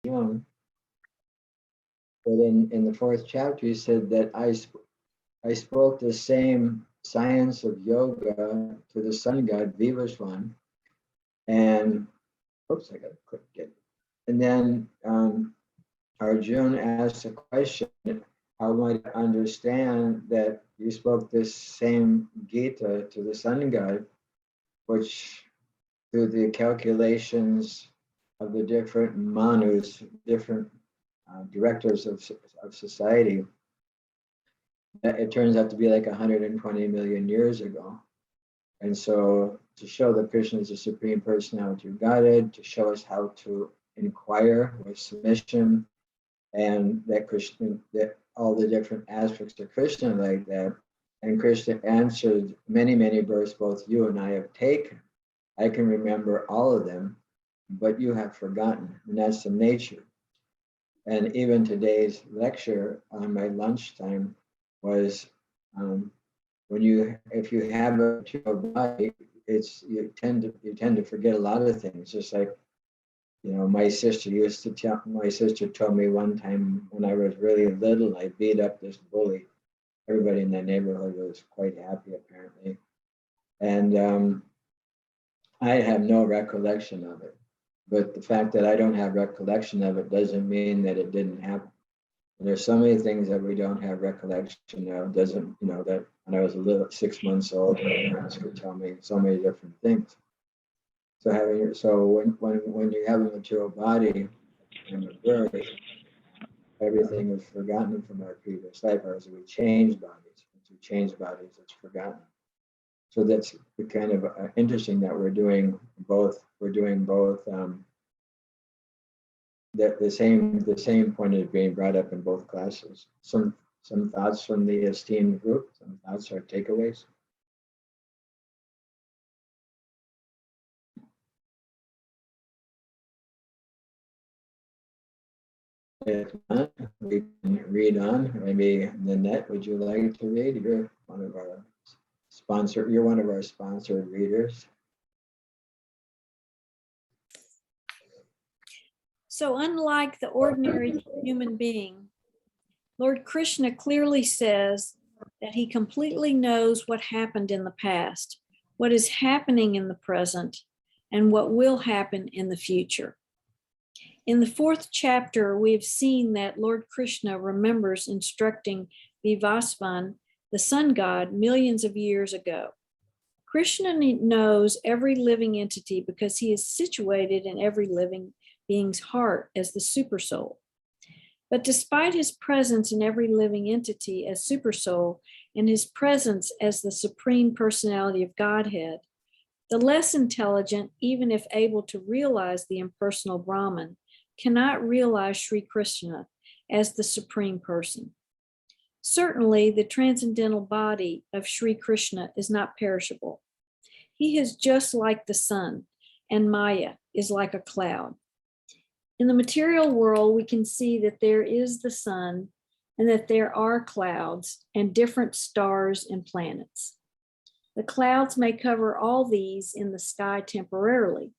Jung. But in the fourth chapter, he said that I spoke the same science of yoga to the sun god Vivaswan, and oops, I got to click it. And then Arjun asked a question: how might I understand that you spoke this same Gita to the sun god, which through the calculations of the different manus, different directors of society, it turns out to be like 120 million years ago. And so to show that Krishna is the Supreme Personality of Godhead, to show us how to inquire with submission, and that Krishna, that all the different aspects of Krishna like that. And Krishna answered many, many births both you and I have taken. I can remember all of them, but you have forgotten, and that's the nature. And even today's lecture on my lunchtime was if you have a material body, you tend to forget a lot of things. Just like, my sister told me one time when I was really little, I beat up this bully. Everybody in the neighborhood was quite happy apparently, and I have no recollection of it. But the fact that I don't have recollection of it doesn't mean that it didn't happen. And there's so many things that we don't have recollection of. Doesn't, that when I was a little 6 months old, my parents could tell me so many different things. So when you have a material body and a birth, everything is forgotten from our previous life. Or as we change bodies, it's forgotten. So that's kind of interesting that we're doing both. We're doing both. The same point is being brought up in both classes. Some thoughts from the esteemed group. Some thoughts or takeaways. If not, we can read on. Maybe Nanette, would you like to read? You're one of our sponsored readers. So unlike the ordinary human being, Lord Krishna clearly says that he completely knows what happened in the past, what is happening in the present, and what will happen in the future. In the fourth chapter, we have seen that Lord Krishna remembers instructing Vivasvan, the sun god, millions of years ago. Krishna knows every living entity because he is situated in every living being's heart as the supersoul. But despite his presence in every living entity as supersoul and his presence as the Supreme Personality of Godhead, the less intelligent, even if able to realize the impersonal Brahman, cannot realize Sri Krishna as the Supreme Person. Certainly, the transcendental body of Sri Krishna is not perishable. He is just like the sun, and Maya is like a cloud. In the material world, we can see that there is the sun and that there are clouds and different stars and planets. The clouds may cover all these in the sky temporarily,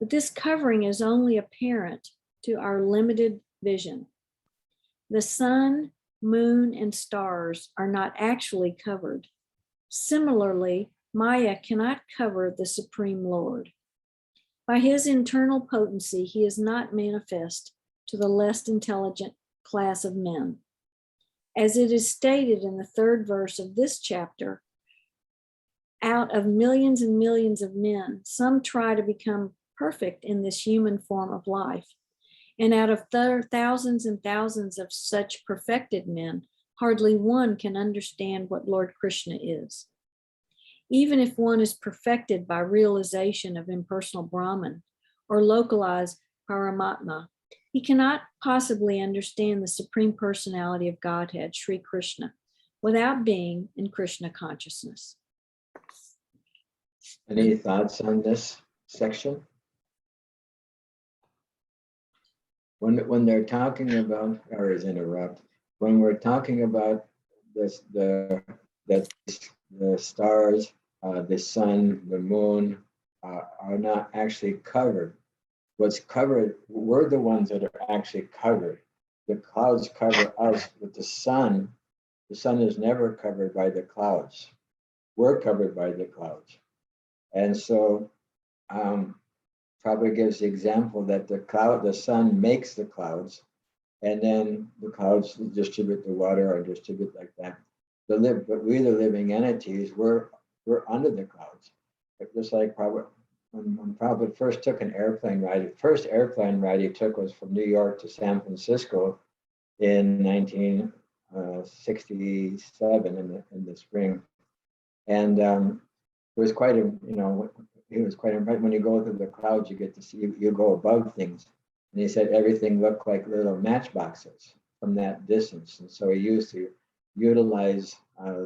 but this covering is only apparent to our limited vision. The sun, moon, and stars are not actually covered. Similarly, Maya cannot cover the Supreme Lord. By his internal potency, he is not manifest to the less intelligent class of men. As it is stated in the third verse of this chapter, out of millions and millions of men, some try to become perfect in this human form of life. And out of thousands and thousands of such perfected men, hardly one can understand what Lord Krishna is. Even if one is perfected by realization of impersonal Brahman or localized Paramatma, he cannot possibly understand the Supreme Personality of Godhead, Sri Krishna, without being in Krishna consciousness. Any thoughts on this section? When they're talking about, or is interrupt, when we're talking about this, the stars, the sun, the moon are not actually covered. what's covered, we're the ones that are actually covered. The clouds cover us, but the sun is never covered by the clouds. We're covered by the clouds. And so probably gives the example that the sun makes the clouds, and then the clouds distribute the water or distribute like that. But we, the living entities, we're under the clouds. Just like probably when Prabhupada first took an airplane ride, the first airplane ride he took was from New York to San Francisco in 1967 in the spring. And it was quite a, it was quite a, right when you go through the clouds, you get to see, you go above things. And he said everything looked like little matchboxes from that distance. And so he used to utilize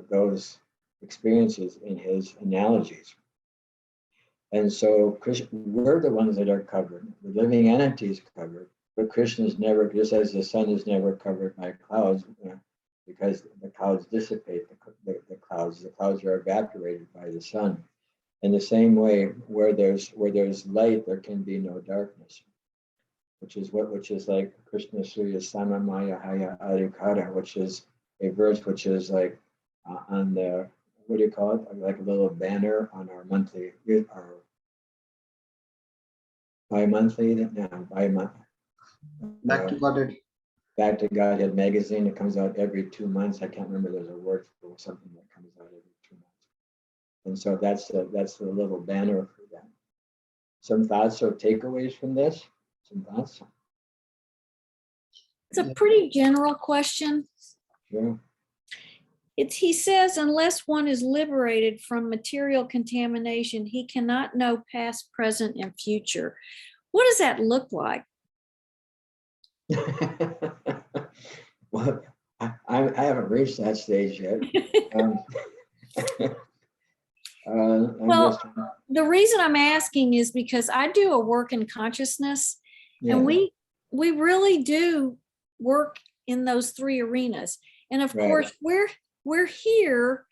those experiences in his analogies. And so we're the ones that are covered. The living entity is covered, but Krishna is never, just as the sun is never covered by clouds, because the clouds dissipate the clouds. The clouds are evaporated by the sun. In the same way, where there's light, there can be no darkness, which is like Krishna Surya Samamaya Haya Adhikara, which is a verse which is like on the, what do you call it? Like a little banner on our monthly, our bi-monthly, Back to Godhead. Back to Godhead magazine. It comes out every 2 months. I can't remember. There's a word for something that comes out every 2 months. And so that's the little banner for that. Some thoughts or takeaways from this? Some thoughts? It's a pretty general question. Sure. He says, unless one is liberated from material contamination, he cannot know past, present, and future. What does that look like? Well, I haven't reached that stage yet. Well, the reason I'm asking is because I do a work in consciousness, and we really do work in those three arenas. And of course, we're here,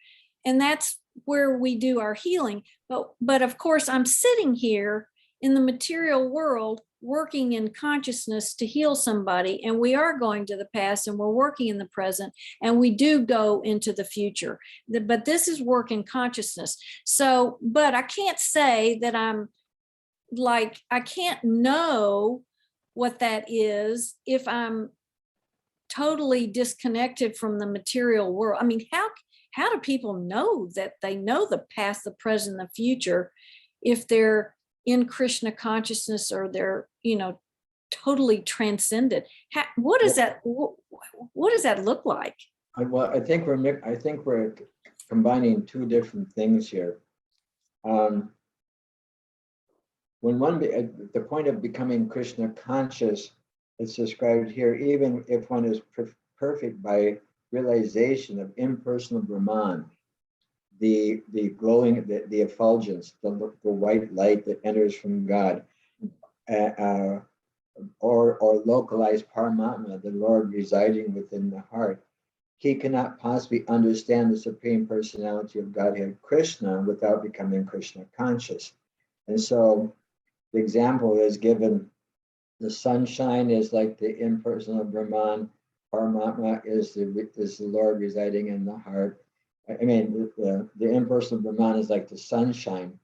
and that's where we do our healing. But of course, I'm sitting here in the material world working in consciousness to heal somebody, and we are going to the past, and we're working in the present, and we do go into the future. But this is work in consciousness. So, but I can't say that I'm like, I can't know what that is if I'm totally disconnected from the material world. I mean, how do people know that they know the past, the present, the future if they're in Krishna consciousness, or they're, totally transcended? What does that look like? Well, I think we're combining two different things here. When the point of becoming Krishna conscious, it's described here, even if one is perfect by realization of impersonal Brahman, the glowing, the effulgence, the white light that enters from God, or localized Paramatma, the Lord residing within the heart, he cannot possibly understand the Supreme Personality of Godhead Krishna without becoming Krishna conscious. And so the example is given, the sunshine is like the impersonal Brahman, Paramatma is the Lord residing in the heart. I mean, the impersonal Brahman is like the sunshine,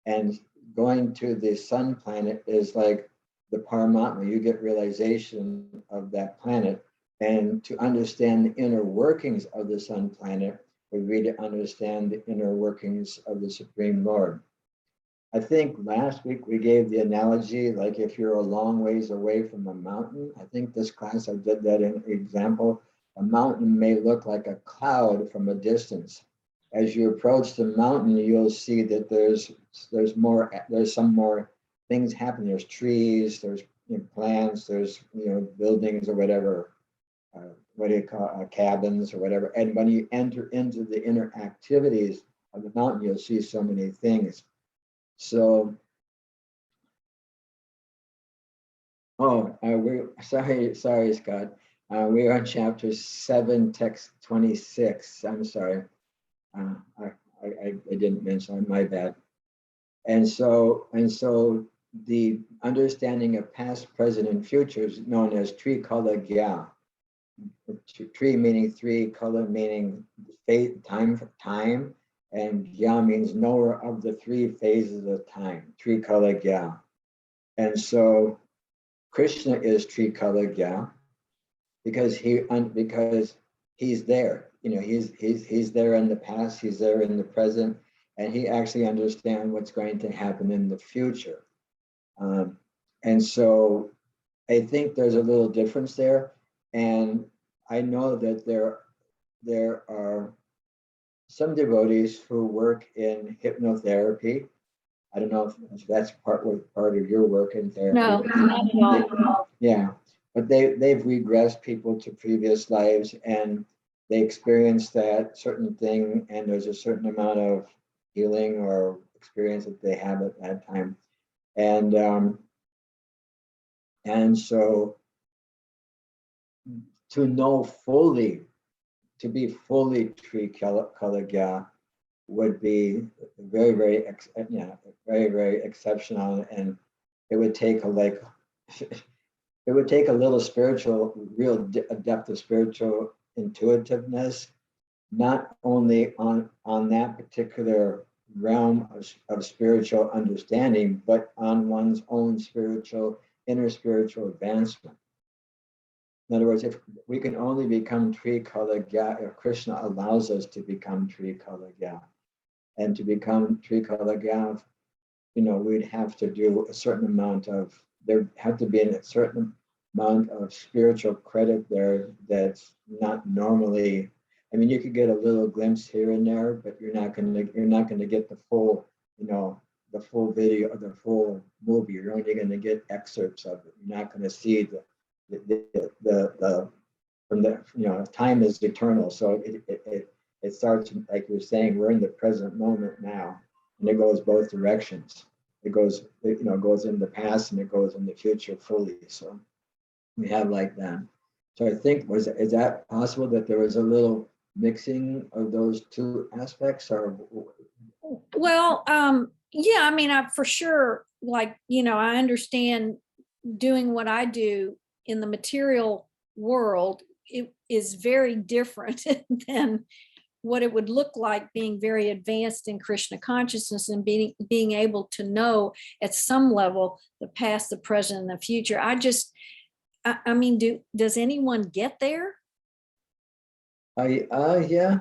and going to the sun planet is like the Paramatma. You get realization of that planet, and to understand the inner workings of the sun planet would be to understand the inner workings of the Supreme Lord. I think last week we gave the analogy, like if you're a long ways away from a mountain. I think this class I did that in example. A mountain may look like a cloud from a distance. As you approach the mountain, you'll see that there's some more things happening. There's trees, there's plants, there's buildings or whatever. What do you call cabins or whatever? And when you enter into the inner activities of the mountain, you'll see so many things. So, sorry, Scott. We're on chapter 7, text 26. I'm sorry. I didn't mention, my bad. And so the understanding of past, present, and future is known as Trikala Gya. Tri meaning three, color meaning time, and Gya means knower of the three phases of time. Trikala Gya. And so Krishna is Trikala Gya because he's there. You know, he's there in the past, he's there in the present, and he actually understands what's going to happen in the future. And so I think there's a little difference there. And I know that there are some devotees who work in hypnotherapy. I don't know if that's part of your work in therapy. No, not at all. Yeah, but they've regressed people to previous lives, and they experience that certain thing, and there's a certain amount of healing or experience that they have at that time. And so to know fully, to be fully Tri Kalagya would be very, very, very exceptional. And it would take it would take a little real depth of spiritual intuitiveness, not only on that particular realm of spiritual understanding, but on one's own inner spiritual advancement. In other words, if we can only become Tri Kalagya if Krishna allows us to become Tri Kalagya. And to become Tri Kalagya, we'd have to do a certain amount of, there had to be a certain amount of spiritual credit there that's not normally. I mean, you could get a little glimpse here and there, but you're not going to get the full, the full video or the full movie. You're only going to get excerpts of it. You're not going to see the from the, time is eternal. So it starts, like you're saying, we're in the present moment now, and it goes both directions. It goes in the past and it goes in the future fully. So we have like that. So I think is that possible that there was a little mixing of those two aspects, or? Well, yeah, I mean, I for sure, like, I understand doing what I do in the material world, it is very different than what it would look like being very advanced in Krishna consciousness and being able to know at some level the past, the present, and the future. I mean, does anyone get there? Yeah.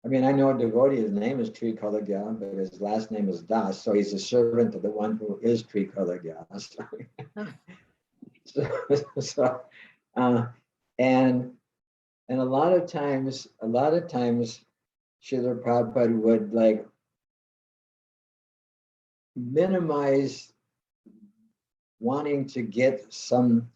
I mean, I know a devotee, his name is Tri Kalagya, but his last name is Das, so he's a servant of the one who is Tri Kalagya. And a lot of times, Srila Prabhupada would like minimize wanting to get some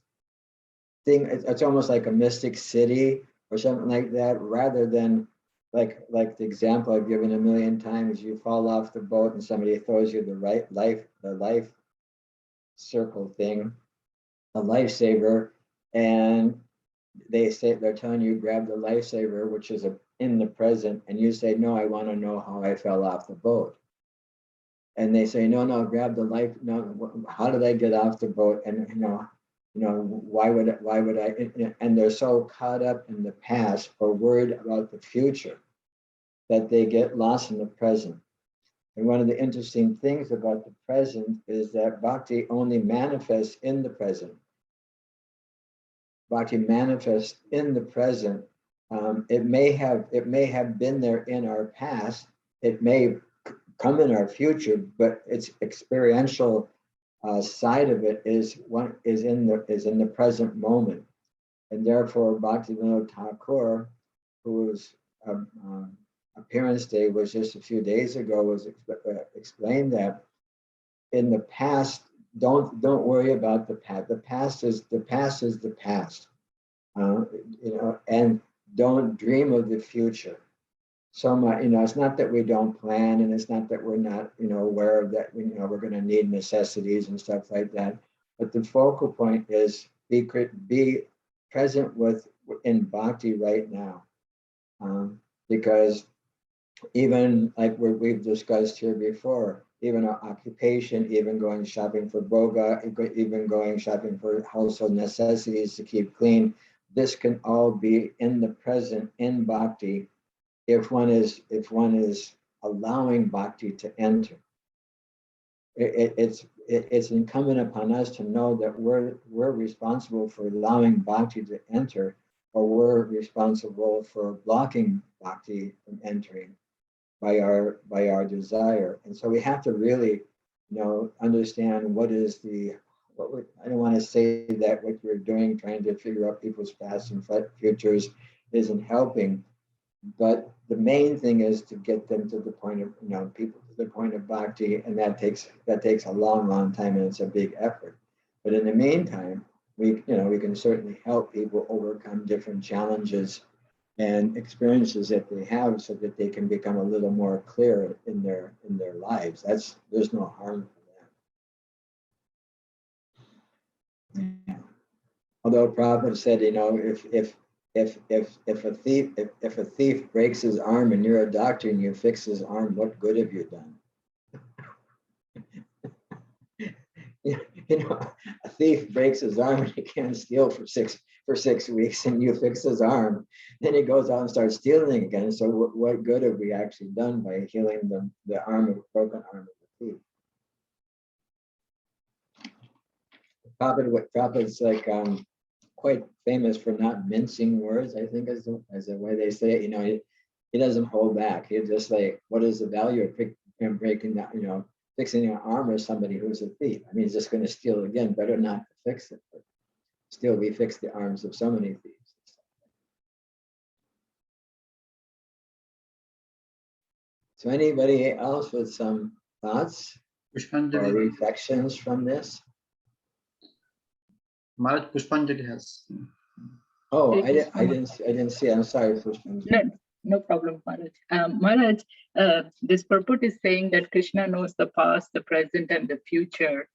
thing. It's almost like a mystic city or something like that, rather than like the example I've given a million times. You fall off the boat and somebody throws you the life circle thing, a lifesaver, and they're telling you grab the lifesaver, which is in the present, and you say, no, I want to know how I fell off the boat. And they say, no, grab the life. No, how did I get off the boat? And why would I? And they're so caught up in the past or worried about the future that they get lost in the present. And one of the interesting things about the present is that bhakti only manifests in the present. Bhakti manifests in the present. It may have been there in our past. It may come in our future, but its experiential side of it is in the present moment, and therefore Bhaktivinoda Thakur, whose appearance day was just a few days ago, was explained that in the past, don't worry about the past. The past is the past, and don't dream of the future. So much, it's not that we don't plan, and it's not that we're not, aware of that. We're going to need necessities and stuff like that. But the focal point is be present in bhakti right now, because even like we've discussed here before, even our occupation, even going shopping for boga, even going shopping for household necessities to keep clean. This can all be in the present in bhakti if one is allowing bhakti to enter. It's incumbent upon us to know that we're responsible for allowing bhakti to enter, or we're responsible for blocking bhakti from entering by our desire. And so we have to really, understand what is I don't want to say that what you're doing, trying to figure out people's past and futures, isn't helping. But the main thing is to get them to the point of, people to the point of bhakti, and that takes a long, long time, and it's a big effort. But in the meantime, we can certainly help people overcome different challenges and experiences that they have, so that they can become a little more clear in their lives. There's no harm for them. Yeah. Although Prabhupada said, if a thief breaks his arm and you're a doctor and you fix his arm, what good have you done? A thief breaks his arm and he can't steal for 6 weeks, and you fix his arm, then he goes out and starts stealing again. So what good have we actually done by healing the broken arm of the thief? Prabhupada's like quite famous for not mincing words, I think, as the way they say it. He doesn't hold back. He's just like, what is the value of breaking that, fixing an arm of somebody who's a thief? I mean, he's just going to steal again. Better not to fix it. But still, we fix the arms of so many thieves. So anybody else with some thoughts or reflections from this? Maharaj, Pushpanjali has. Oh, I didn't see. I'm sorry, Pushpanjali. No problem, Maharaj. Maharaj, this purport is saying that Krishna knows the past, the present, and the future.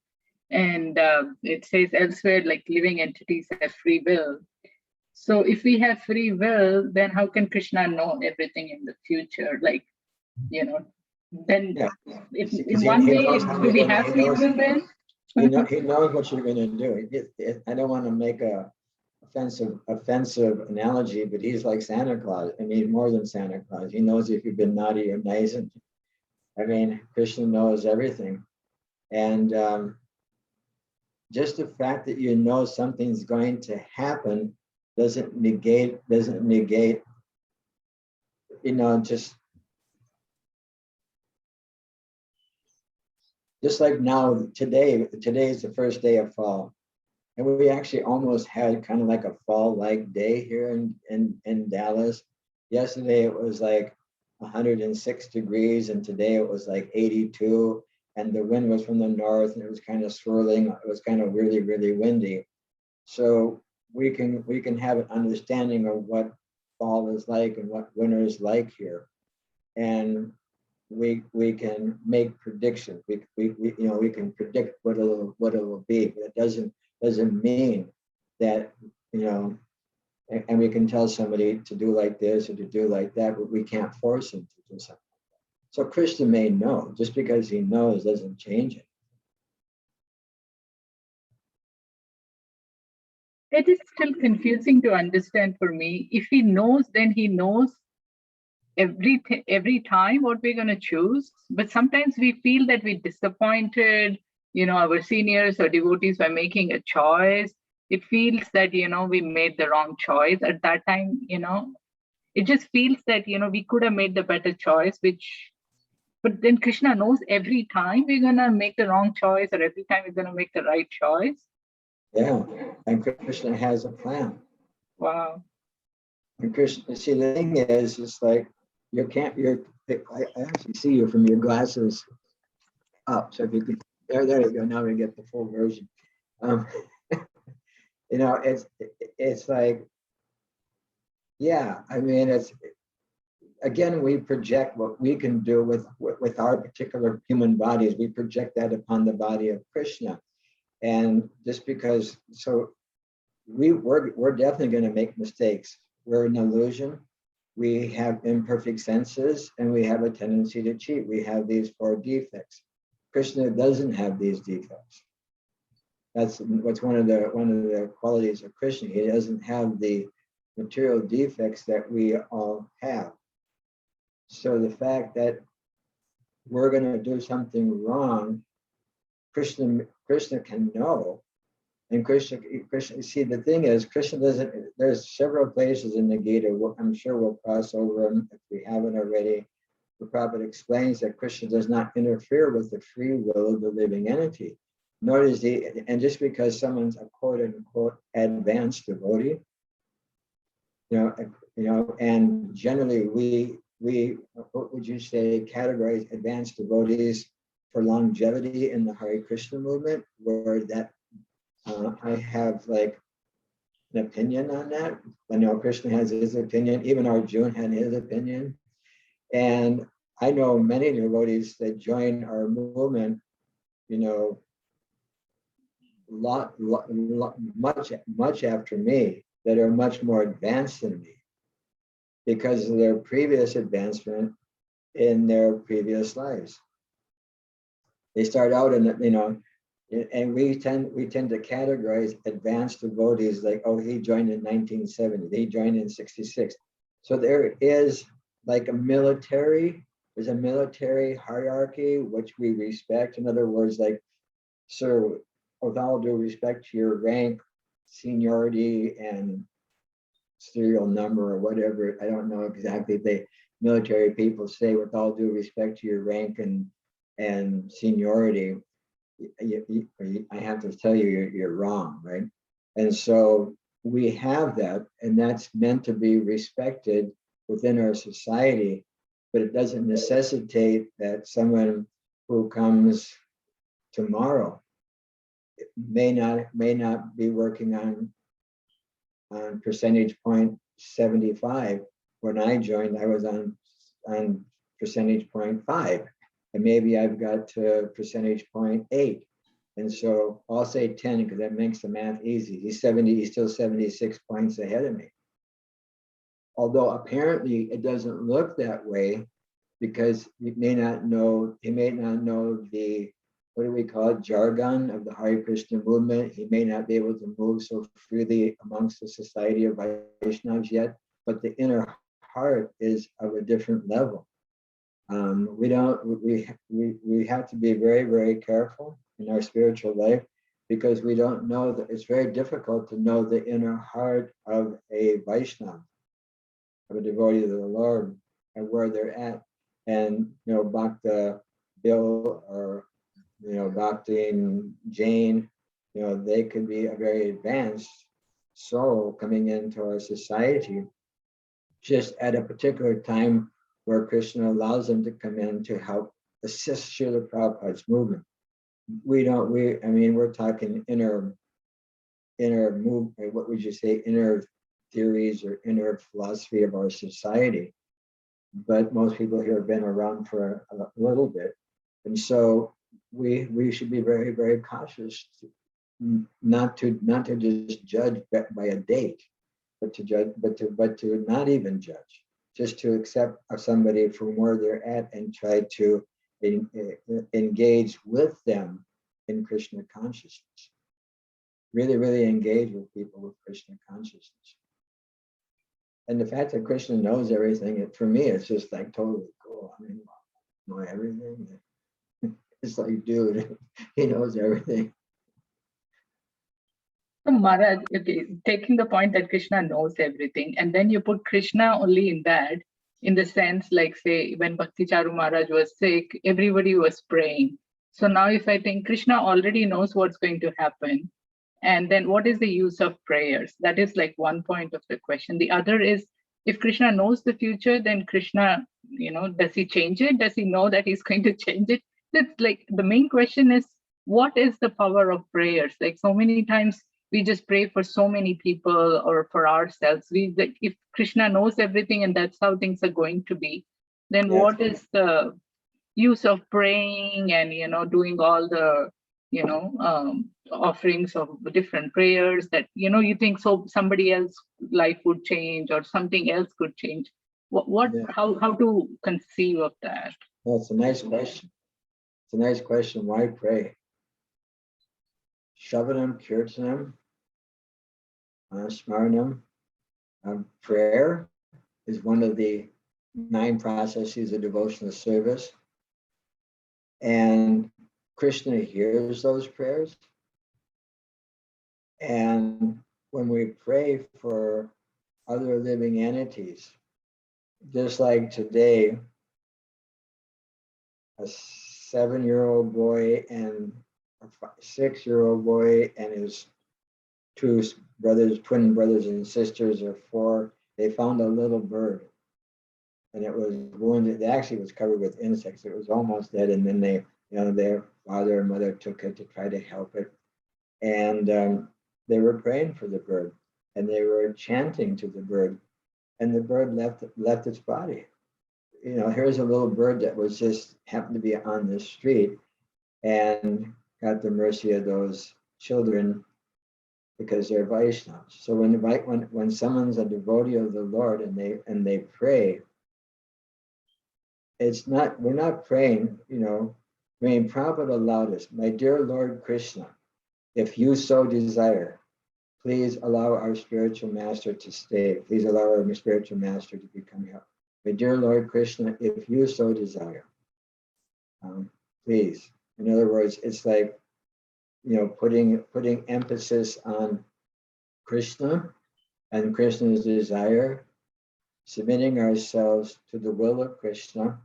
And it says elsewhere, like living entities have free will. So if we have free will, then how can Krishna know everything in the future? Like, then if in one way, do we have free will then? He knows what you're going to do. I don't want to make a offensive analogy, but he's like Santa Claus. I mean, more than Santa Claus. He knows if you've been naughty or nice. And I mean, Krishna knows everything. And just the fact that you know something's going to happen doesn't negate, just like now, today is the first day of fall. And we actually almost had kind of like a fall-like day here in Dallas. Yesterday it was like 106 degrees, and today it was like 82. And the wind was from the north, and it was kind of swirling. It was kind of really, really windy. So we can have an understanding of what fall is like and what winter is like here, and we can make predictions. We can predict what it'll be, but it doesn't mean that and we can tell somebody to do like this or to do like that, but we can't force them to do something. So Krishna may know. Just because he knows doesn't change it. It is still confusing to understand for me. If he knows, then he knows every time what we're going to choose. But sometimes we feel that we disappointed, our seniors or devotees by making a choice. It feels that, we made the wrong choice at that time, It just feels that, we could have made the better choice, but then Krishna knows every time we're going to make the wrong choice or every time we're going to make the right choice. Yeah, and Krishna has a plan. Wow. And Krishna, see, the thing is, it's like I actually see you from your glasses up. So if you could, there you go. Now we get the full version. It's like, yeah, I mean, again, we project what we can do with our particular human bodies. We project that upon the body of Krishna. And just because, so we're definitely going to make mistakes. We're an illusion. We have imperfect senses, and we have a tendency to cheat. We have these 4 defects. Krishna doesn't have these defects. That's what's one of the qualities of Krishna. He doesn't have the material defects that we all have. So the fact that we're going to do something wrong, Krishna can know. And Krishna, see, the thing is, Krishna doesn't, there's several places in the Gita, I'm sure we'll cross over them if we haven't already. The Prabhupada explains that Krishna does not interfere with the free will of the living entity. Nor does he, and just because someone's a quote unquote advanced devotee, and generally we, what would you say, categorize advanced devotees for longevity in the Hare Krishna movement, where that I have like an opinion on that. I know Krishna has his opinion, even Arjuna had his opinion. And I know many devotees that join our movement, much after me, that are much more advanced than me because of their previous advancement in their previous lives. They start out in, and we tend to categorize advanced devotees like, oh, he joined in 1970, he joined in 66. So there is like there's a military hierarchy, which we respect. In other words, like, sir, with all due respect to your rank, seniority, and serial number or whatever, I don't know exactly, the military people say, with all due respect to your rank and seniority, I have to tell you, you're wrong, right? And so we have that, and that's meant to be respected within our society, but it doesn't necessitate that someone who comes tomorrow may not be working on percentage point 75. When I joined, I was on percentage point 5. And maybe I've got to percentage point 8. And so I'll say 10 because that makes the math easy. He's still 76 points ahead of me. Although apparently it doesn't look that way because he may not know the, what do we call it, jargon of the Hare Krishna movement. He may not be able to move so freely amongst the society of Vaishnavas yet, but the inner heart is of a different level. We have to be very, very careful in our spiritual life because we don't know that it's very difficult to know the inner heart of a Vaishnava, of a devotee of the Lord, and where they're at. And Bhakta Bill or Bhakti and Jane, they could be a very advanced soul coming into our society just at a particular time where Krishna allows them to come in to help assist Srila Prabhupada's movement. We're talking inner movement, what would you say, inner theories or inner philosophy of our society. But most people here have been around for a little bit. And so we should be very, very cautious not to just judge by a date, but to not even judge, just to accept somebody from where they're at and try to engage with them in Krishna consciousness. Really, really engage with people with Krishna consciousness. And the fact that Krishna knows everything, for me, it's just like totally cool. I mean, know everything. It's like, dude, he knows everything. So Maharaj, okay, taking the point that Krishna knows everything, and then you put Krishna only in that, in the sense, like say, when Bhakti Charu Maharaj was sick, everybody was praying. So now if I think Krishna already knows what's going to happen, and then what is the use of prayers? That is like one point of the question. The other is, if Krishna knows the future, then Krishna, does he change it? Does he know that he's going to change it? That's like, the main question is, what is the power of prayers? Like so many times we just pray for so many people or for ourselves. If Krishna knows everything and that's how things are going to be, then Yes. What is the use of praying and, doing all the, offerings of different prayers that, you think so somebody else life would change or something else could change. How to conceive of that? That's a nice question. It's a nice question. Why pray? Shravanam, Kirtanam, Smaranam. Prayer is one of the 9 processes of devotional service. And Krishna hears those prayers. And when we pray for other living entities, just like today, a 7-year-old boy and a 6-year-old boy and his 2 brothers, twin brothers and sisters, or 4, they found a little bird. And it was wounded. It actually was covered with insects. It was almost dead. And then they, their father and mother took it to try to help it. And they were praying for the bird, and they were chanting to the bird, and the bird left its body. Here's a little bird that was just happened to be on the street and got the mercy of those children because they're Vaishnavas. So when someone's a devotee of the Lord and they pray, we're not praying, Prabhupada allowed us, my dear Lord Krishna, if you so desire, please allow our spiritual master to stay. Please allow our spiritual master to become here. My dear Lord Krishna, if you so desire, please. In other words, it's like, putting emphasis on Krishna and Krishna's desire, submitting ourselves to the will of Krishna.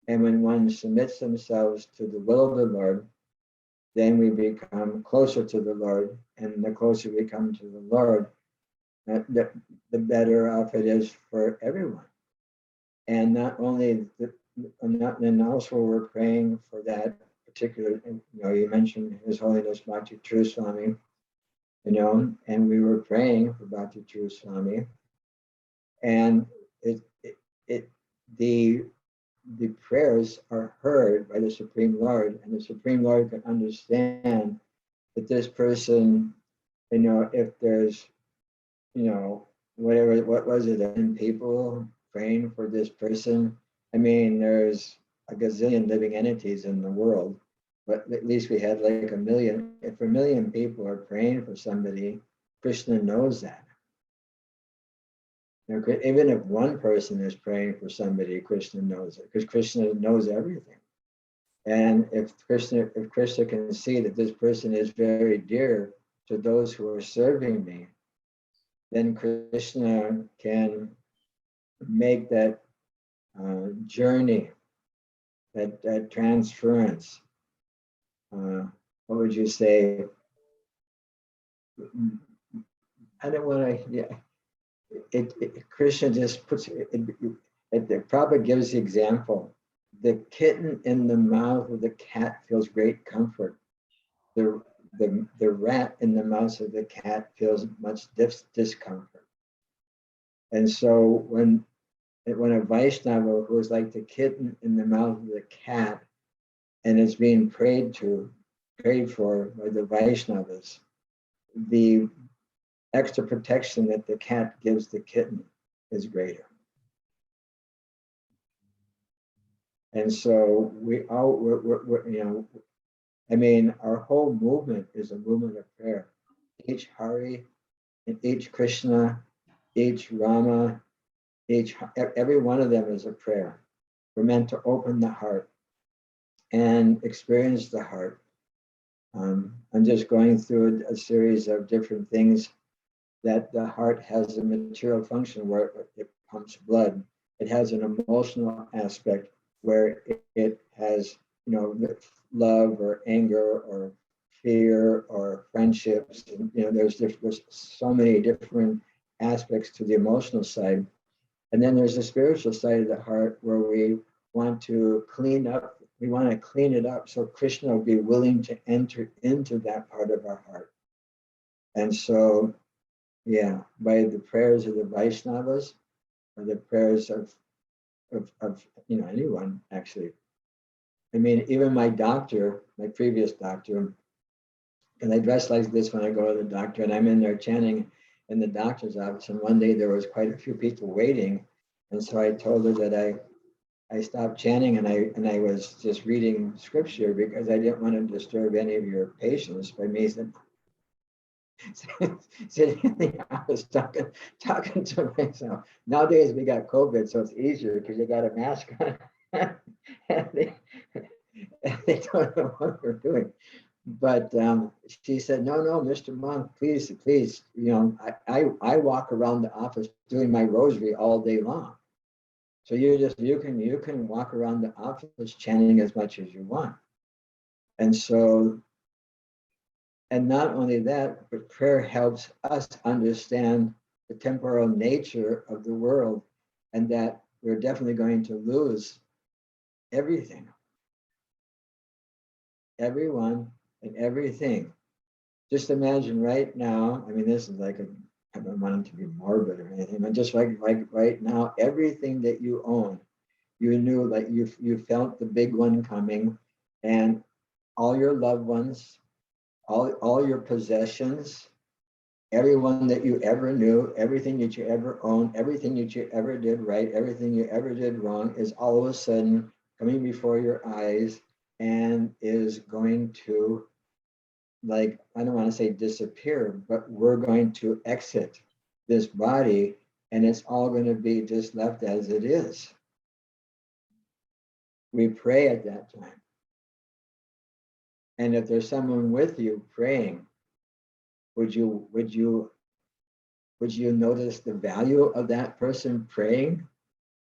And when one submits themselves to the will of the Lord, then we become closer to the Lord. And the closer we come to the Lord, the better off it is for everyone. And not only, and also we're praying for that particular, you mentioned His Holiness Bhakti True Swami, and we were praying for Bhakti True Swami. And the prayers are heard by the Supreme Lord, and the Supreme Lord can understand that this person, if there's, what was it, 10 people praying for this person. I mean, there's a gazillion living entities in the world, but at least we had like 1 million. If 1 million people are praying for somebody, Krishna knows that. Even if one person is praying for somebody, Krishna knows it, because Krishna knows everything. And if Krishna can see that this person is very dear to those who are serving me, then Krishna can make that journey, that transference. What would you say? I don't want to. Yeah. Krishna just puts it probably gives the example. The kitten in the mouth of the cat feels great comfort. The rat in the mouth of the cat feels much discomfort. And so when a Vaishnava who is like the kitten in the mouth of the cat and is being prayed for by the Vaishnavas, the extra protection that the cat gives the kitten is greater. And so we're our whole movement is a movement of prayer. Each Hari, and each Krishna, each Rama, every one of them is a prayer. We're meant to open the heart and experience the heart. I'm just going through a series of different things that the heart has a material function where it pumps blood. It has an emotional aspect where it has, love or anger or fear or friendships. And, there's so many different aspects to the emotional side. And then there's the spiritual side of the heart where we want to clean up. We want to clean it up so Krishna will be willing to enter into that part of our heart. And so, by the prayers of the Vaishnavas, or the prayers of anyone actually. I mean, even my previous doctor, and I dress like this when I go to the doctor, and I'm in there chanting in the doctor's office. And one day there was quite a few people waiting, and so I told her that I stopped chanting and I was just reading scripture because I didn't want to disturb any of your patients by me sitting in the office talking to myself. Nowadays we got COVID, so it's easier because you got a mask on. and they don't know what we're doing. But she said, no, Mr. Monk, please, I walk around the office doing my rosary all day long. So you can walk around the office chanting as much as you want. And so, and not only that, but prayer helps us understand the temporal nature of the world and that we're definitely going to lose everything. Everyone and everything. Just imagine right now, I mean, this is like I don't want it to be morbid or anything, but just like right now, everything that you own, you knew like you felt the big one coming, and all your loved ones, all your possessions, everyone that you ever knew, everything that you ever owned, everything that you ever did right, everything you ever did wrong is all of a sudden coming before your eyes and is going to, like, I don't want to say disappear, but we're going to exit this body and it's all going to be just left as it is. We pray at that time. And if there's someone with you praying, would you notice the value of that person praying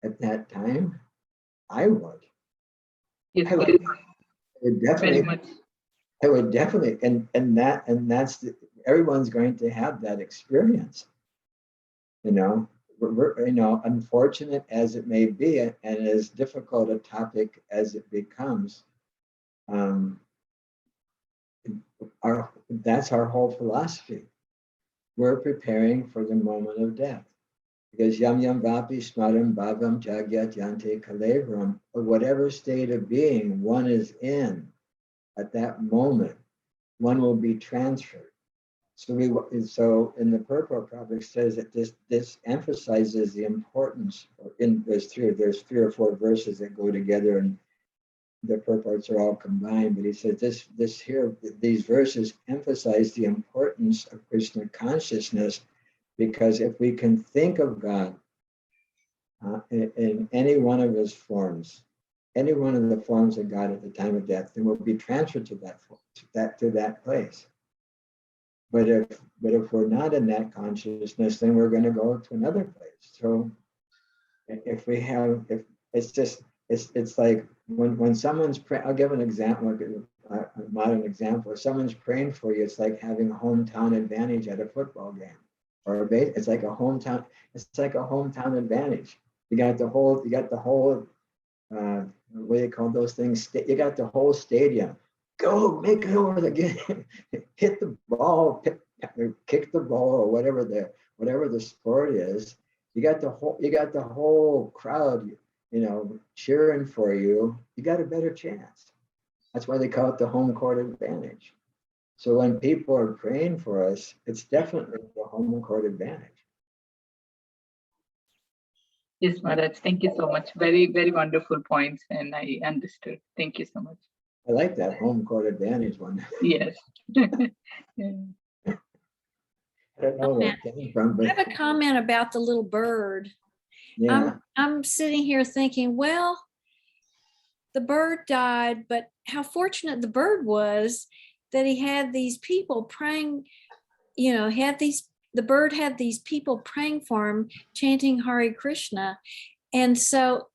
at that time? I would. Yes, I would definitely. very much. I would definitely, and that's everyone's going to have that experience. We're unfortunate as it may be, and as difficult a topic as it becomes, that's our whole philosophy. We're preparing for the moment of death. Because yam yam vapi smaram bhavam jagyat yante kalevram, or whatever state of being one is in at that moment, one will be transferred. So in the purport Prabhupada says that this emphasizes the importance. There's three or four verses that go together, and the purports are all combined. But he says these verses emphasize the importance of Krishna consciousness, because if we can think of God in any one of his forms, any one of the forms of God at the time of death, then we'll be transferred to that place. But if we're not in that consciousness, then we're going to go to another place. So if it's like when someone's praying, I'll give an example, a modern example. If someone's praying for you, it's like having a hometown advantage at a football game, or it's like a hometown advantage. You got the whole what do you call those things? You got the whole stadium. Go make it over the game. Hit the ball, kick the ball, or whatever the sport is. You got the whole crowd, cheering for you. You got a better chance. That's why they call it the home court advantage. So when people are praying for us, it's definitely the home court advantage. Yes, Maharaj, thank you so much. Very, very wonderful points, and I understood. Thank you so much. I like that home court advantage one. Yes. I don't know where it came from, I but have a comment about the little bird. yeah. I'm sitting here thinking, well, the bird died, but how fortunate the bird was that he had these people praying, the bird had these people praying for him, chanting Hare Krishna. And so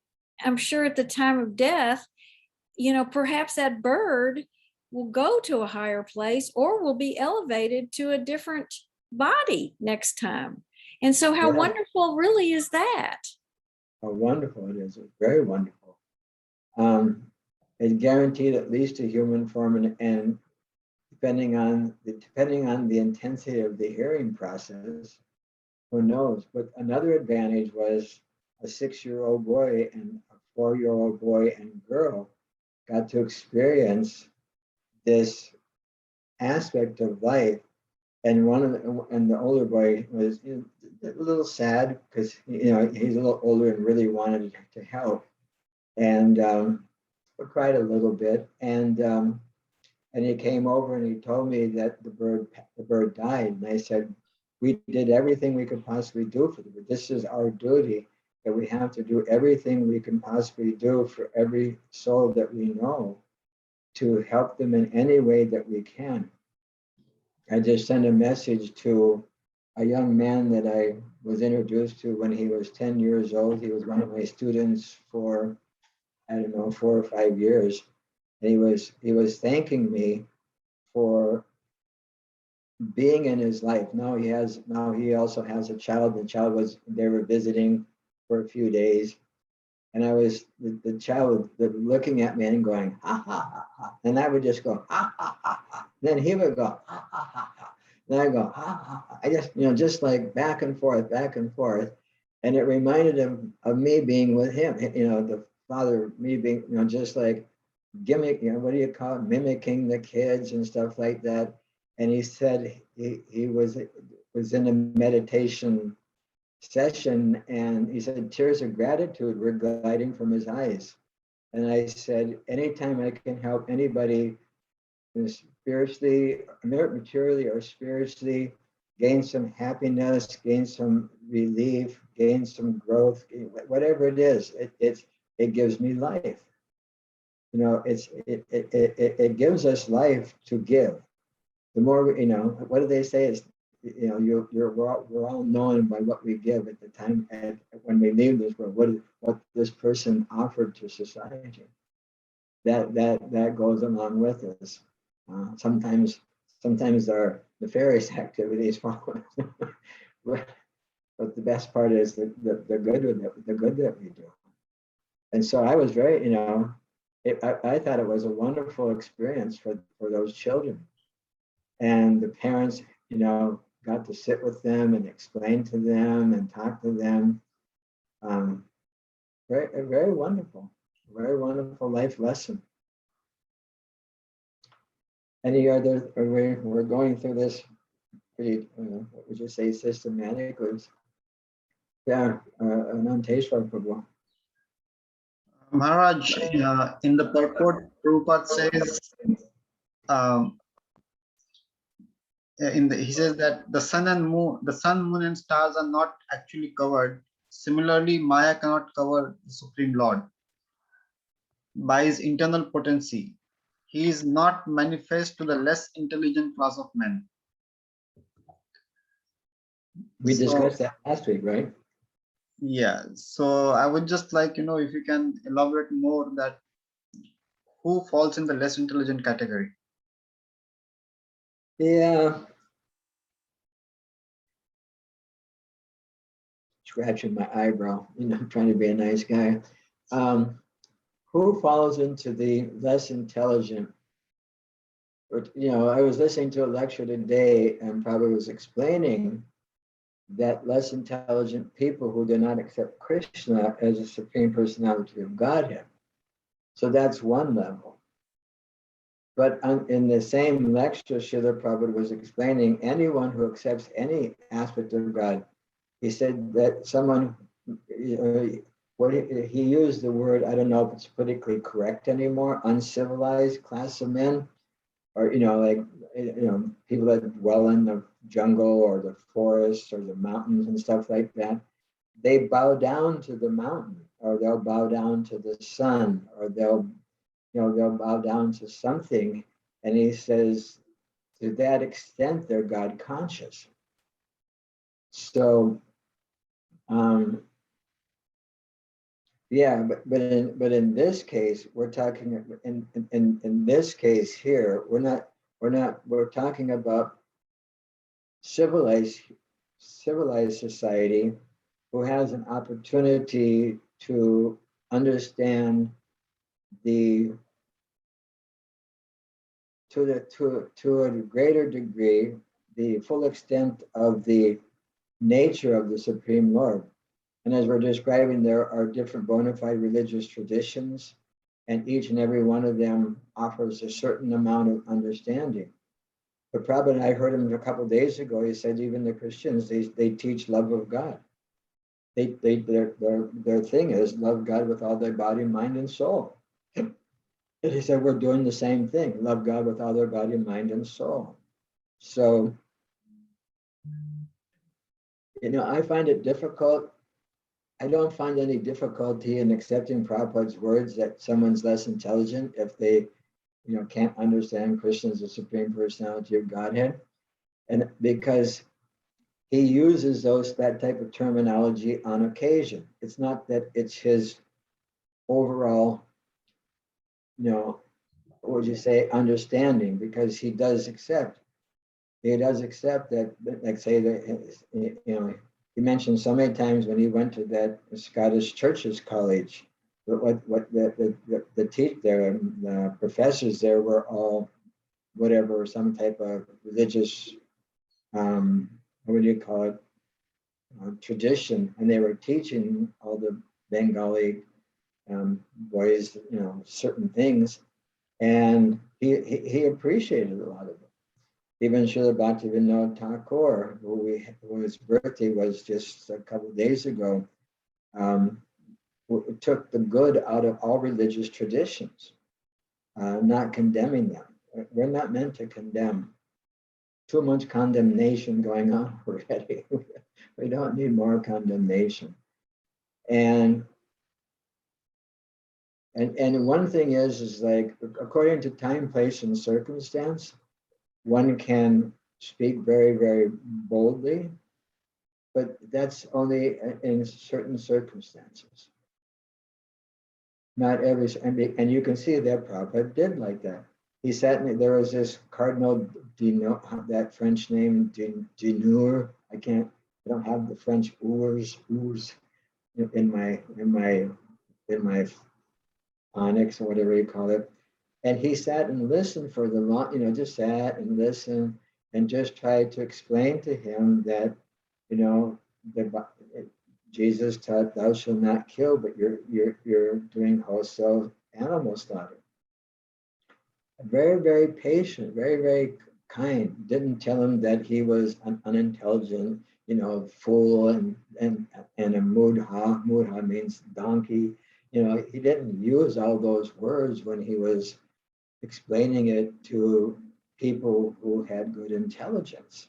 I'm sure at the time of death, perhaps that bird will go to a higher place or will be elevated to a different body next time. And so how wonderful really is that? How wonderful it is. It's very wonderful. It's guaranteed at least a human form, and depending on the intensity of the hearing process, who knows? But another advantage was a 6-year-old boy and a 4-year-old boy and girl got to experience this aspect of life. And the older boy was a little sad because he's a little older and really wanted to help. And I cried a little bit. And he came over and he told me that the bird died. And I said, we did everything we could possibly do for the bird. This is our duty, that we have to do everything we can possibly do for every soul that we know to help them in any way that we can. I just sent a message to a young man that I was introduced to when he was 10 years old. He was one of my students for, I don't know, 4 or 5 years. And he was thanking me for being in his life. Now he also has a child. The child they were visiting for a few days. And the child was looking at me and going, ha, ha, ha, ha. And I would just go, ha, ha, ha, ha. And then he would go, ha, ha, ha, ha. And I go, ha, ha, ha. I just, just like back and forth. And it reminded him of me being with him, the father, me being, just like gimmick, what do you call it? Mimicking the kids and stuff like that. And he said he was in a meditation session, and he said tears of gratitude were gliding from his eyes. And I said, anytime I can help anybody spiritually, materially or spiritually, gain some happiness, gain some relief, gain some growth, whatever it is, it gives me life. It gives us life to give. The more, what do they say? Is we're all known by what we give at the time when we leave this world. What this person offered to society, that goes along with us. Sometimes our nefarious activities follow, but the best part is the good that we do. And so I was very, I thought it was a wonderful experience for those children, and the parents, got to sit with them and explain to them and talk to them. Very wonderful life lesson. Any other? We're going through this pretty, what would you say, systematically? Yeah, Ananteshwar Prabhu. Maharaj, in the purport, Prabhupada says, he says that the sun, moon, and stars are not actually covered. Similarly, Maya cannot cover the Supreme Lord by his internal potency. He is not manifest to the less intelligent class of men. We discussed that last week, right? Yeah. So I would just like, if you can elaborate more, that who falls in the less intelligent category? Yeah. Scratching my eyebrow, trying to be a nice guy. Who falls into the less intelligent? But, I was listening to a lecture today, and Prabhupada was explaining that less intelligent people who do not accept Krishna as a Supreme Personality of Godhead. So that's one level. But in the same lecture, Srila Prabhupada was explaining anyone who accepts any aspect of God. He said that someone, he used the word, I don't know if it's politically correct anymore, uncivilized class of men, or, people that dwell in the jungle or the forests or the mountains and stuff like that. They bow down to the mountain, or they'll bow down to the sun, or they'll bow down to something. And he says, to that extent, they're God conscious. So, yeah, but in this case, we're talking in this case here, we're talking about civilized society who has an opportunity to understand to a greater degree the full extent of the nature of the Supreme Lord. And as we're describing, there are different bona fide religious traditions, and each and every one of them offers a certain amount of understanding. But Prabhupada, I heard him a couple of days ago, he said even the Christians, they teach love of God. their thing is love God with all their body, mind, and soul. And he said, we're doing the same thing, love God with all their body, mind, and soul. So, I find it difficult. I don't find any difficulty in accepting Prabhupada's words that someone's less intelligent if they, can't understand Krishna as the Supreme Personality of Godhead. And because he uses that type of terminology on occasion. It's not that it's his overall, what would you say, understanding, because he does accept that, like say that, he mentioned so many times when he went to that Scottish Churches College, what the professors there were all whatever, some type of religious, what do you call it, tradition, and they were teaching all the Bengali boys, certain things, and he appreciated a lot of it. Even Srila Bhaktivinoda Thakur, whose birthday was just a couple of days ago, took the good out of all religious traditions, not condemning them. We're not meant to condemn. Too much condemnation going on already. We don't need more condemnation. And one thing is like, according to time, place, and circumstance, one can speak very, very boldly, but that's only in certain circumstances. Not every, and you can see that Prabhupada did like that. He sat in, there was this Cardinal that French name, Dinur. I don't have the French ours in my phonics or whatever you call it. And he sat and listened for the long, just sat and listened and just tried to explain to him that, Jesus taught thou shalt not kill, but you're doing wholesale animal slaughter. Very, very patient, very, very kind. Didn't tell him that he was an unintelligent, fool and a mudha. Mudha means donkey. He didn't use all those words when he was explaining it to people who had good intelligence.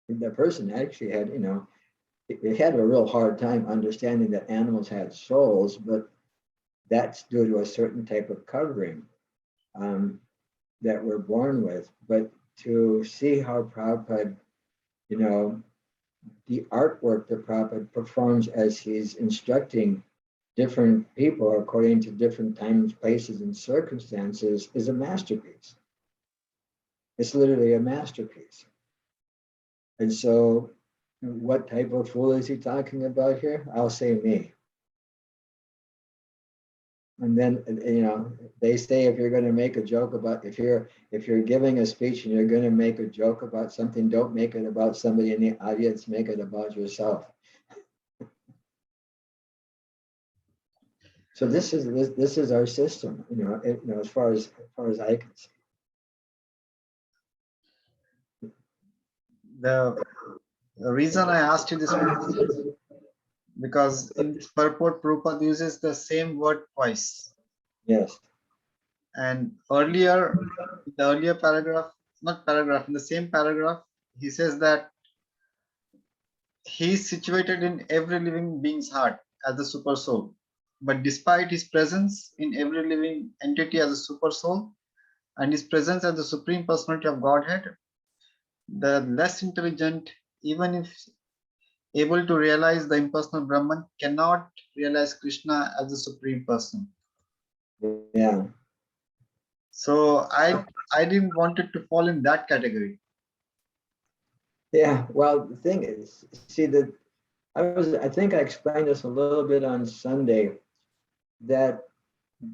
The person actually had, it had a real hard time understanding that animals had souls, but that's due to a certain type of covering that we're born with. But to see how Prabhupada, the artwork that Prabhupada performs as he's instructing different people according to different times, places, and circumstances is a masterpiece. It's literally a masterpiece. And so, what type of fool is he talking about here? I'll say me. And then, they say if you're going to make a joke about, if you're giving a speech and you're going to make a joke about something, don't make it about somebody in the audience, make it about yourself. So this is our system, as far as I can see. The reason I asked you this question is because in this purport, Prabhupada uses the same word twice. Yes. And earlier, in the earlier paragraph, not paragraph, in the same paragraph, he says that he is situated in every living being's heart as the super soul. But despite his presence in every living entity as a super soul and his presence as the Supreme Personality of Godhead, the less intelligent, even if able to realize the impersonal Brahman, cannot realize Krishna as the Supreme Person. Yeah. So I didn't want it to fall in that category. Yeah. Well, the thing is, see that I think I explained this a little bit on Sunday, that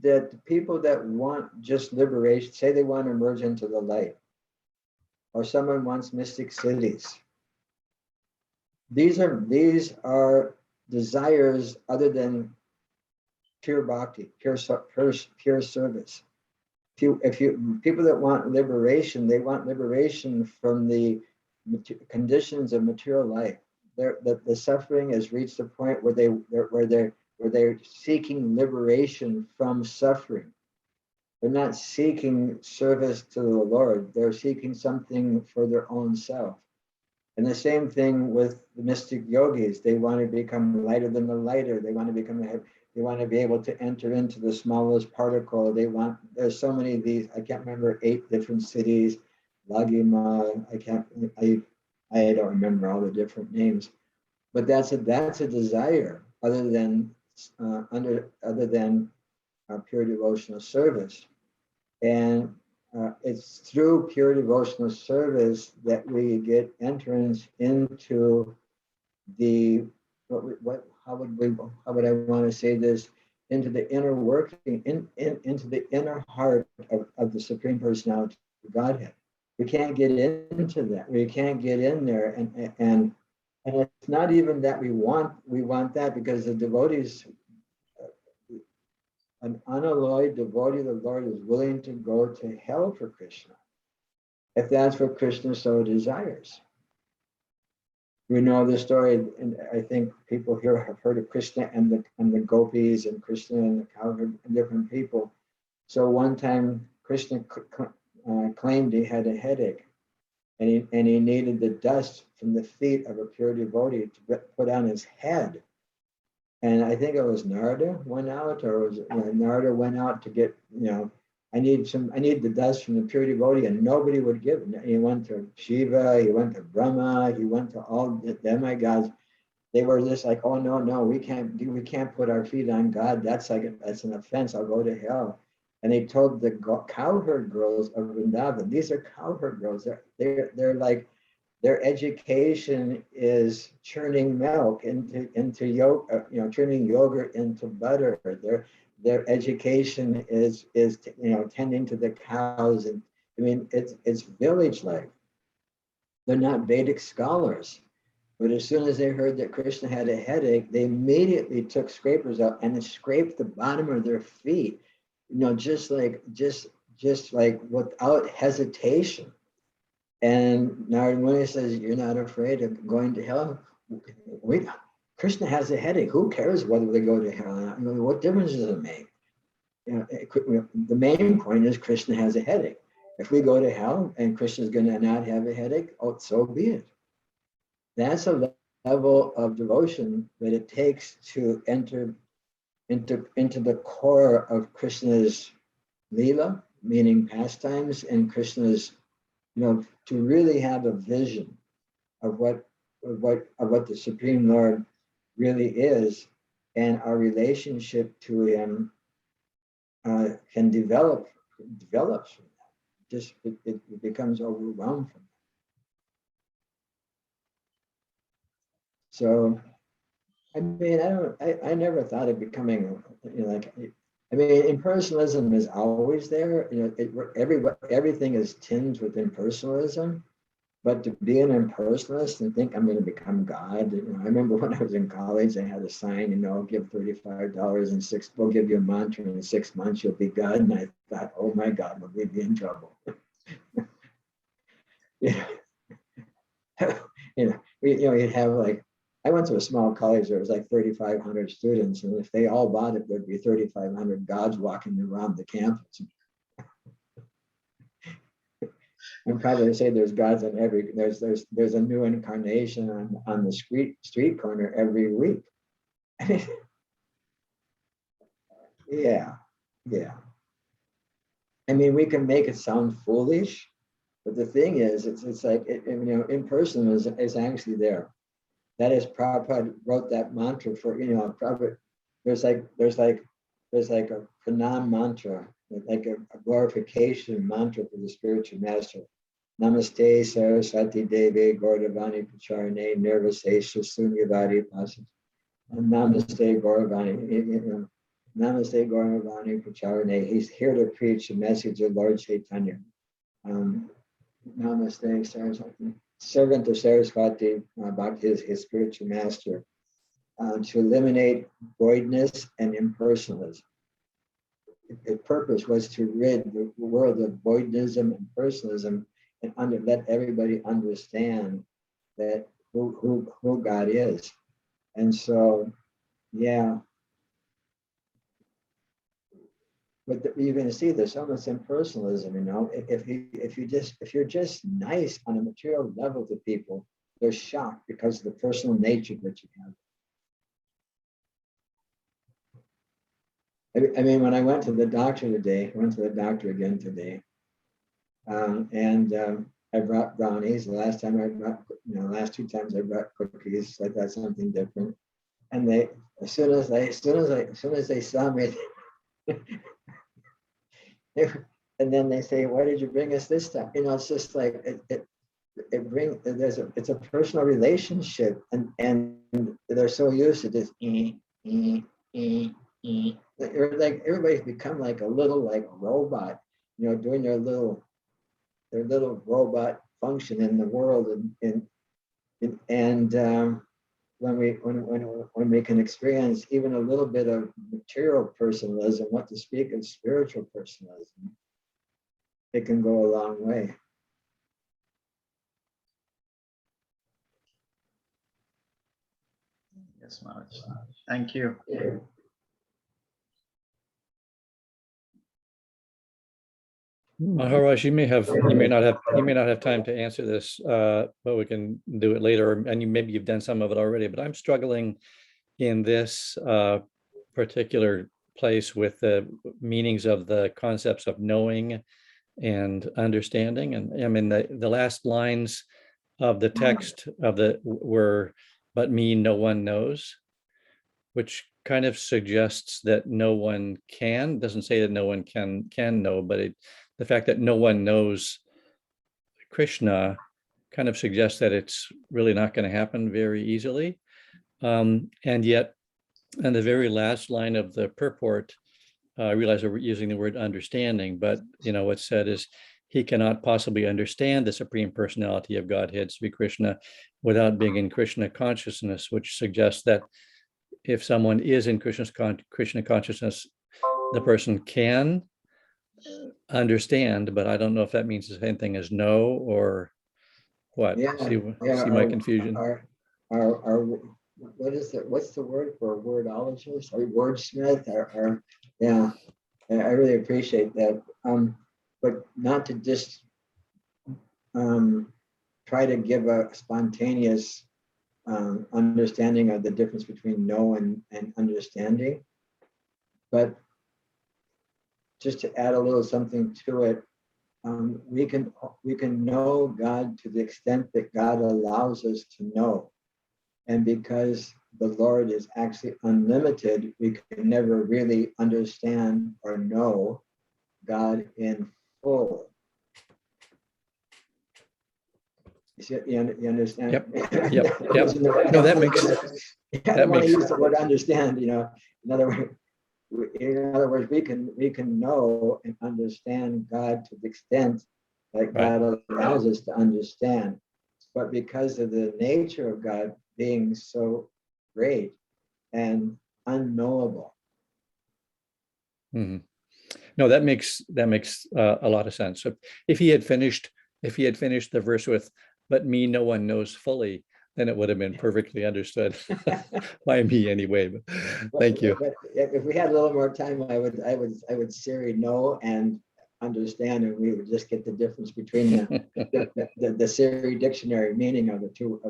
the people that want just liberation, say they want to emerge into the light, or someone wants mystic cities. These are desires other than pure bhakti, pure service. If you people that want liberation, they want liberation from the conditions of material life. the suffering has reached a point where they're seeking liberation from suffering. They're not seeking service to the Lord. They're seeking something for their own self. And the same thing with the mystic yogis. They want to become lighter than the lighter. They want to they want to be able to enter into the smallest particle. There's so many of these, I can't remember, 8 different cities, Lagima, I don't remember all the different names, but that's a desire other than pure devotional service. And it's through pure devotional service that we get entrance into the how would I want to say this, into the inner working, into the inner heart of the Supreme Personality of Godhead. We can't get into that. We can't get in there, and it's not even that we want that, because the devotees, an unalloyed devotee of the Lord is willing to go to hell for Krishna, if that's what Krishna so desires. We know the story, and I think people here have heard of Krishna and the gopis, and Krishna and the cowherd and different people. So one time Krishna claimed he had a headache, and he needed the dust from the feet of a pure devotee to put on his head. And I think it was Narada went out, or Narada went out to get, I need the dust from the pure devotee, and nobody would give it. He went to Shiva, he went to Brahma, he went to all the demigods. They were just like, oh no, we can't put our feet on God. That's an offense. I'll go to hell. And they told the cowherd girls of Vrindavan, these are cowherd girls. They're like, their education is churning milk into yogurt, turning yogurt into butter. Their education is tending to the cows, and I mean it's village life. They're not Vedic scholars, but as soon as they heard that Krishna had a headache, they immediately took scrapers out and scraped the bottom of their feet, just like without hesitation. And Narada Muni says, "You're not afraid of going to hell? Krishna has a headache. Who cares whether they go to hell? What difference does it make? The main point is Krishna has a headache. If we go to hell and Krishna's going to not have a headache, so be it." That's a level of devotion that it takes to enter into the core of Krishna's Leela, meaning pastimes, and Krishna's, to really have a vision of what the Supreme Lord really is, and our relationship to Him can develops from that. It becomes overwhelmed from that. So, I mean, I never thought of becoming, impersonalism is always there. Everything is tinged with impersonalism. But to be an impersonalist and think I'm going to become God, I remember when I was in college, they had a sign, give $35 and we'll give you a mantra, and in 6 months you'll be God. And I thought, oh my God, will we be in trouble? You'd have I went to a small college, there was 3,500 students, and if they all bought it, there'd be 3,500 gods walking around the campus. I'm probably say there's gods on there's a new incarnation on the street corner every week. Yeah. I mean, we can make it sound foolish, but the thing is, it's like impersonalism is actually there. That is, Prabhupada wrote that mantra for Prabhupada. There's like a pranam mantra, like a glorification mantra for the spiritual master. Namaste Saraswati Devi Gauravani Pacharane Nirvasesha Sunyavadi Pasas. Namaste Gauravani. Namaste Gauravani Pacharane. He's here to preach the message of Lord Chaitanya. Namaste Saraswati. Servant of Saraswati, about his spiritual master, to eliminate voidness and impersonalism. The purpose was to rid the world of voidism and personalism, and let everybody understand that who God is. And so, yeah. But you're going to see this almost impersonalism, you know. If you're just nice on a material level to people, they're shocked because of the personal nature that you have. I mean, when I went to the doctor today, I went to the doctor again today, and I brought brownies. The last time I brought, last 2 times I brought cookies. I thought something different, and they, as soon as they saw me. And then they say, "Why did you bring us this time?" You know, it's just like it's a personal relationship, and they're so used to this. Like everybody's become like a little like robot, doing their little robot function in the world, and when we can experience even a little bit of material personalism, what to speak of spiritual personalism, it can go a long way. Yes, Maharaj. Thank you. Maharaj, you may not have time to answer this, but we can do it later. And maybe you've done some of it already. But I'm struggling in this particular place with the meanings of the concepts of knowing and understanding. And I mean, the last lines of the text were, "But me, no one knows," which kind of suggests that no one can. Doesn't say that no one can know, but the fact that no one knows Krishna kind of suggests that it's really not going to happen very easily. And yet, in the very last line of the purport, I realize we're using the word understanding, but what's said is, he cannot possibly understand the Supreme Personality of Godhead, Sri Krishna, without being in Krishna consciousness, which suggests that if someone is in Krishna consciousness, the person can understand, but I don't know if that means the same thing as know or what. See my confusion. What is it? What's the word for a wordologist or wordsmith? I really appreciate that. But not to just try to give a spontaneous understanding of the difference between know and understanding, but just to add a little something to it, we can know God to the extent that God allows us to know. And because the Lord is actually unlimited, we can never really understand or know God in full. You understand? Yep. No, that makes I don't want to use the word understand. In other words, we can know and understand God to the extent that God allows us to understand. But because of the nature of God being so great and unknowable. Mm-hmm. No, that makes a lot of sense. So if he had finished the verse with, "But me, no one knows fully," then it would have been perfectly understood by me anyway. But thank you. But if we had a little more time, I would Siri know and understand, and we would just get the difference between the Siri dictionary meaning of the two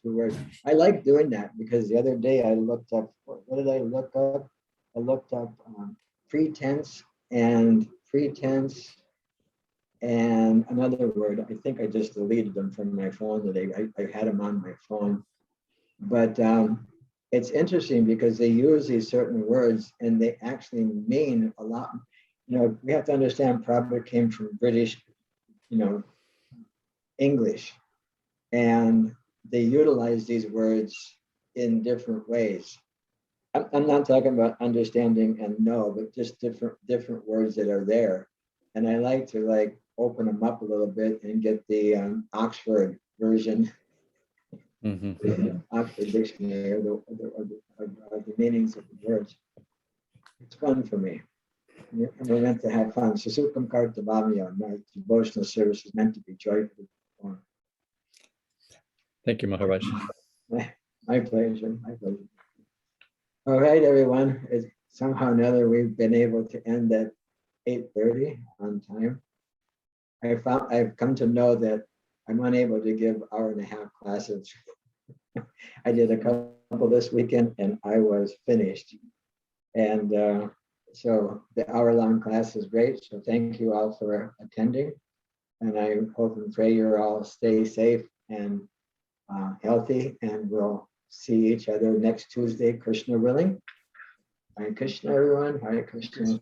words. I like doing that because the other day I looked up, what did I look up? I looked up pretense and another word. I think I just deleted them from my phone today. I had them on my phone, but it's interesting because they use these certain words and they actually mean a lot. We have to understand Prabhupada came from British, English, and they utilize these words in different ways. I'm not talking about understanding and know, but just different words that are there. And I like to open them up a little bit and get the Oxford version, Oxford dictionary, or the meanings of the words. It's fun for me. We're meant to have fun. Susukam Kartavamya, my devotional service is meant to be joyful. Thank you, Maharaj. My pleasure. My pleasure. All right, everyone. It's somehow or another we've been able to end at 8:30 on time. I've come to know that I'm unable to give hour-and-a-half classes. I did a couple this weekend and I was finished. And so the hour-long class is great. So thank you all for attending. And I hope and pray you all stay safe and healthy, and we'll see each other next Tuesday, Krishna willing. Hare Krishna, everyone. Hare Krishna.